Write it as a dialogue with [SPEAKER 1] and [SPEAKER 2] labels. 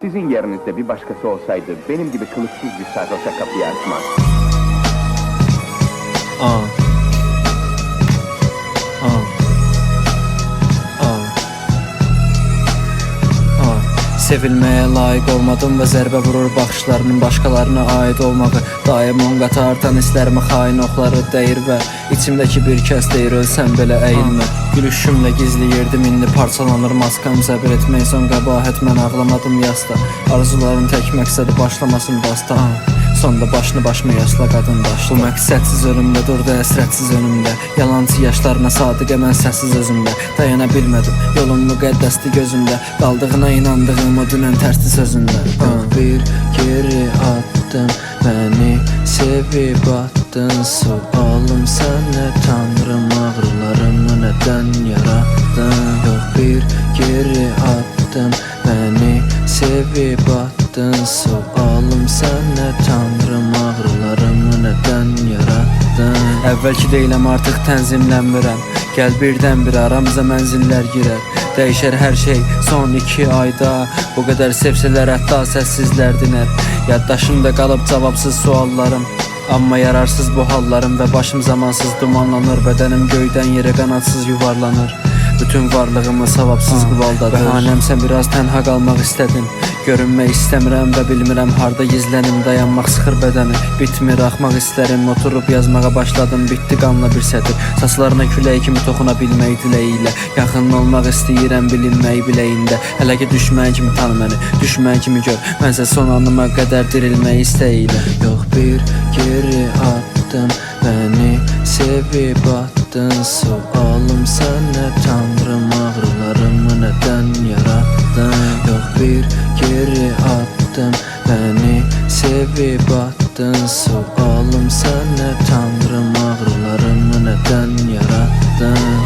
[SPEAKER 1] Sizin yerinizde bir başkası olsaydı benim gibi kılıksız bir sarhoşa kapıyı açmaz.
[SPEAKER 2] Sevilmeye layık olmadım ve zərbə vurur baxışlarının başqalarına ait olmağı. Daim 10 qat artan hisslərimi xain oxları deyir və içimdəki bir kəs deyir ölsəm belə əyilmə. Gülüşümlə gizləyirdim indi parçalanır maskam, zəbir etmək son qəbahət, mən ağlamadım yasda. Arzuların tək məqsədi başlamasın dastan. Sonda başını başıma yasla qadın daşdı. Bu məqsədsiz ölümdə durdu əsrətsiz önümdə. Yalancı yaşlarına sadiqə mən səssiz özümdə. Dayana bilmədim yolun müqəddəsdi gözümdə. Qaldığına inandığım o dünən tərsti sözündə. Bir geri attın məni, sevib attın. Sualım sənə tanrım, ağrılarımı nədən yarattın? Yox, bir geri attın məni, sevib attın. Sualım sənə tanrım, ağrılarımı nədən yarattın? Əvvəlki deyiləm, artıq tənzimlənmirəm. Gəl birdən bir aramıza mənzillər girər. Dəyişər hər şey son 2 ayda. Bu qədər sevsələr hətta səssizlər dinər. Yaddaşımda qalıb cavabsız suallarım, amma yararsız bu hallarım və başım zamansız dumanlanır. Bədənim göydən yerə qanadsız yuvarlanır. Bütün varlığımı savabsız qıvaldadır. Bəhanəmsən biraz tənha qalmaq istədim. Görünmək istəmirəm və bilmirəm harda gizlənim. Dayanmaq sıxır bədəni, bitmir axmaq hisslərim. Oturub yazmağa başladım, bitdi qanla bir sətir. Saçlarına külək kimi toxuna bilmək diləyilə. Yaxın olmaq istəyirəm bilinmək biləyində. Hələ ki düşmən kimi tanı məni, düşmən kimi gör. Mənsə son anıma qədər dirilmək istəyilə. Yox, bir geri attın məni, sevib attın. Sualım sənə tanrım, ağrılarımı nədən yarattın? Yox, bir geri attın məni, sevib attın. Sualım sənə tanrım, ağrılarımı nədən yarattın?